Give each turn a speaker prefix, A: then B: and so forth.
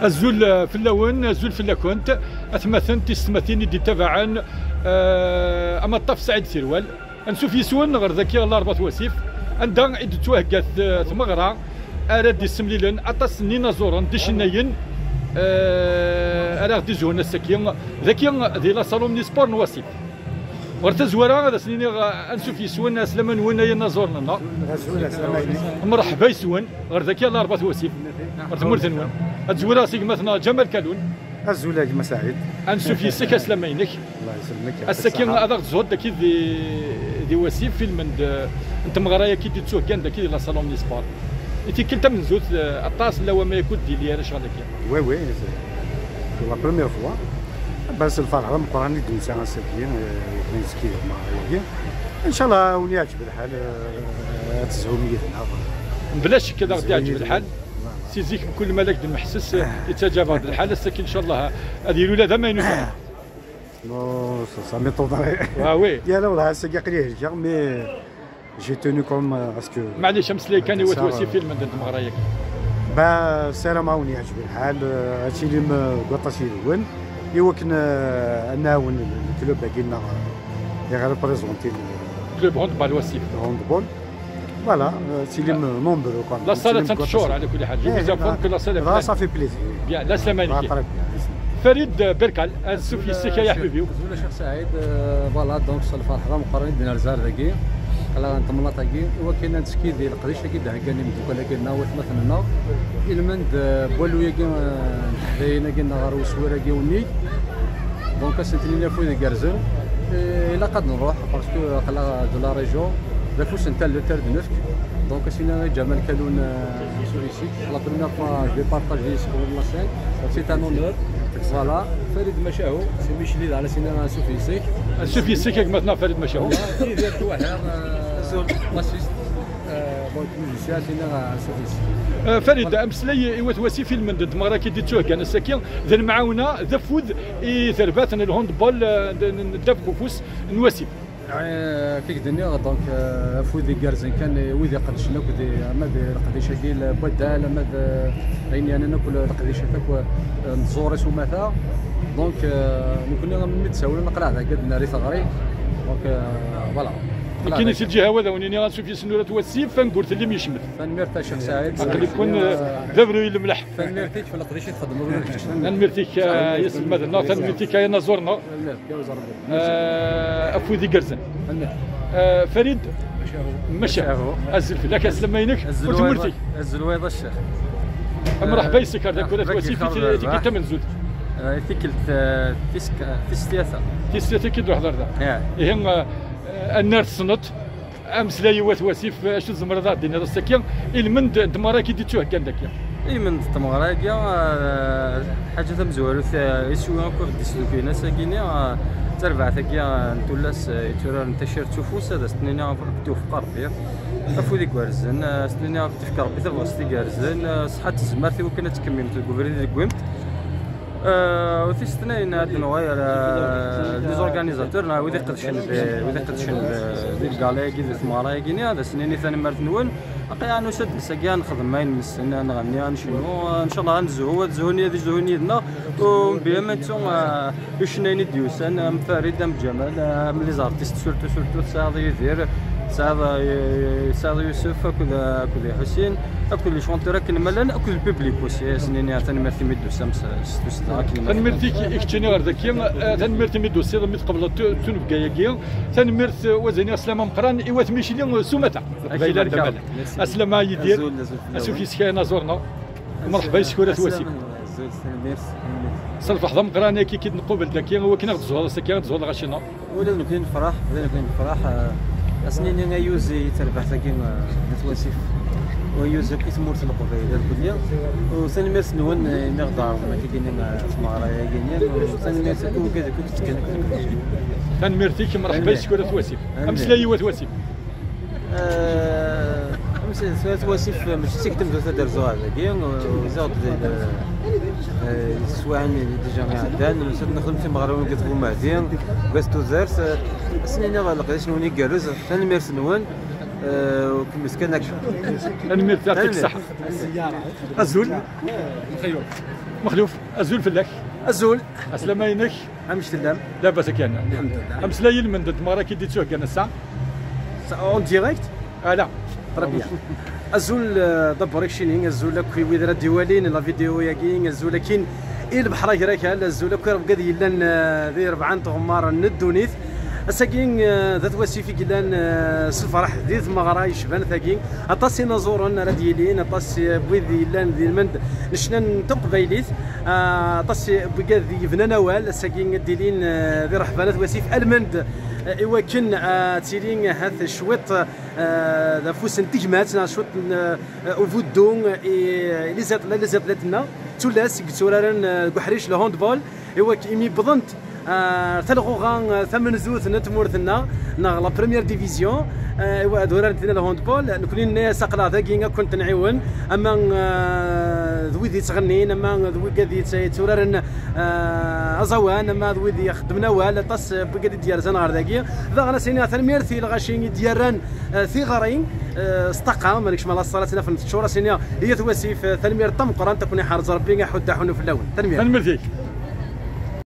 A: الزول في اللون الزول في اللكونت اثمثن تسمثين دي تبعا اما الطف سعيد سيروال انسوف يسون غير ذكي الله ربط وسيف عندها عد توهقات ثمغرا اراد السمليلن اطاس نينا زورن ديشناين اراد تزون السكين ذكي ذي لا صالون ني سبور نواسيف ورتزورا هذا سنين انسوف يسون اسلام وين ينا زورنا مرحبا يسون غير ذكي الله ربط وسيف ورتمرثن وين الزورا سيك مثلا جمال كالون
B: الزولا كما سعيد
A: انسوف يسك اسلامينك
B: الله يسلمك
A: السكين هذا زود داكي دي وسيف فيلم انت مغرايا كي تسوق كان داكي لا صالون ني سبور انت كنت من زوت الطاس لا ما يكون ديالي انا شغل داكي
B: وي لا بروميير فوا بس الفرحه مقراني دوسا ساكين نسكي معايا ان شاء الله وني يعجب الحال تزهو ميتنا
A: بلاش كذا غادي يعجب الحال سيزيك بكل ملك المحسس يتجاب هذا الحال الساكن ان شاء الله هذه الولاده ما ينفع
B: نو سا ميثود
A: وي
B: يا لا والله سا قليل جا مي جي توني كوم باسكو
A: معليش امس لي كان يوسوسي فيلم عند المغريا
B: با سلام عاوني يعجب الحال هادشي اللي قطاشي الاول يوكن ناون الكلوب باقينا غير بريزونتي
A: كلوب هوندبال وسيف
B: هوندبول فوالا سي لي نومبرو كون
A: لا صاله 3 شهور على كل حال جو فون كو لا صاله
B: صافي بليزير
A: بيان لا سلامانيك فريد بركال السوفي السكا يا حبيبي
C: زولا شيخ سعيد فوالا دونك الفرحه مقارنين بين الزار داكي على نتمنى تاكي وكاين تسكيد ديال القضيه كي هكاني مدوك لكن هو مثلا المند بولويا كي حداينا كي نغار وسويره كي وني دونك سنتينا فوي كارزن الا قد نروح باسكو خلا دو لا ريجون دافوس نتا لو تير دو نفك دونك سينا جمال كالون سوريسيك لا بروميير فوا جو بارطاجي سور لا سين سي ان اونور فوالا فريد مشاهو سي ميشليد على سينا سوفي سيك
A: سوفي سيك مثلا فريد مشاهو
C: ديال واحد لاسيست بونك ميوزيسيان سينا سوفي سيك
A: فريد امس لي ايوات واسي فيلم ضد مرا كي ديتوه كان الساكين ذا المعاونه ذا فود ثرباتنا الهوندبول داف كوفوس نواسيف
C: كيك دنيا دونك فودي كارزين كان ويدي قدشنا كودي ماد القديشه ديال بودال ماد عيني انا ناكل القديشه تاك نزوريس وماثا دونك كنا متساولين نقرا هذا قدنا ريث غري دونك فوالا
A: كاين شي الجهه هذا وني غنشوف في سنوره وسيف فنقول اللي يشمت
C: فنمرتا شيخ سعيد
A: قد يكون دبروا الملح
C: فنمرتيك في القديشه تخدموا
A: نمرتيك ياسر مثلا نمرتيك يا زورنا افودي كرزن فريد مشاهو ازل في لك اسلمينك وتمرتي
C: الزلويض الشيخ
A: مرحبا يسك هذاك ولا وسيف تيك تمن زود
C: تيكلت تيستياثا
A: تيستياثا كي تروح دار هي النار تصنت امس لا يوات وسيف اش الزمرضات دينا السكين المند دمارا كي ديتوه كان داك
C: من تمغرا كاع حاجه مزوره يسوي كور ديسلوكينا ساكيني تربع ثقيا نتولاس يتورا نتشير تشوفوس هذا سنينا كتو في قربي افو ديك ورزن سنينا تفكر ربي تبغى ستي كارزن صحه الزمرتي وكنا تكملت الكوفري ديال كويمت وفي استناين هاد نغير لي زورغانيزاتور وذي قدشن ديال الكالاكي ديال الثماره كيني هذا سنيني ثاني مرت نون يعني سد ساكيا نخدم ماين من السنه نغني نشنو ان شاء الله نزهو تزهوني هذه زهوني دنا وبيا ما نتو يشنايني ديوسان مفارد ام جمال من لي زارتيست سورتو سعد يدير سعد يوسف اكل حسين اكل لي شونتور كل ملان اكل البوبليك وسي سنيني ثاني مرتي ميدو سامس
A: ثاني مرتي اكتشني غير ذاك ثاني مرتي ميدو سي ميت قبل تونف كاياكي ثاني مرت وزني سلامه مقران ايوات ميشيلي سومتا بايلا البلد اسلامه يدير اسوفي سكاينا زورنا مرحبا يشكرات وسيم صرف حظ مقران كي نقوبل ذاك هو كي ناخذ زهور سكاين زهور غاشينا
C: ولا نكون نفرح سنيني يوزي تربح ساكين نتواسف ويوزي كي تمورت القبيله الكليه وثاني ميرس نون نغدار ما كاينين تمارا كاينين وثاني ميرس كذا كنت تكن
A: ثاني ميرتيك مرحبا يشكر تواسف امس لا يوات واسف
C: امس تواسف ماشي تكتم دار زوار كاين وزاد سواعن ديجا عندنا نخدم في المغرب كتبوا مهدين باش توزارس سنيني غلقيت نوني كارز ثاني ميرس نون وكمس كان اكشن
A: انا ميرت يعطيك الصحه الزول مخلوف ازول فلاك
D: الزول
A: اسلام ينك
D: امش تلام
A: لاباس كان
D: الحمد لله.
A: امس لايل من ضد مرة كي دي تسوق كان الساعه
D: اون ديريكت
A: لا
D: ربيع الزول دبرك شينين الزول كي ويدرا ديوالين لا فيديو ياكين الزول كاين البحر هكاك الزول كي بقى يلان ذي 4 غمار ندونيث ساكين ذات واسيفي كيلان الفرح ذي ثم غرا يشبان ثاكين اطاسي نزورن راه ديالين اطاسي بويدي لان ذي المند نشنا تقبيليت اطاسي بقى ذي بنا نوال ساكين ديالين ذي رحبانات واسيف المند ايوا كن تيرين هذا شويط ذا فوس نتجمات شويط اوفودون اللي زاد لاتنا تولاس كتورارن كحريش الهاندبول ايوا كيمي بضنت تلغوغان ثمن زوث نتمورثنا نا لا بريمير ديفيزيون ايوا دوران تينا الهاندبول نكون الناس اقلا ذاكينا كنت نعاون اما ذوي ذي تغنين اما ذوي كذي تورارن ازوان اما ذوي ذي خدمنا ولا طاس بقى ديال زنار ذاكي ذا غنا سينا ثمير ثي الغاشين ديالران ثغرين استقام مالكش مال الصلاه في الشورى سينا هي تواسيف ثمير طم قران تكون حارز ربي حدا حنو في اللون
A: ثمير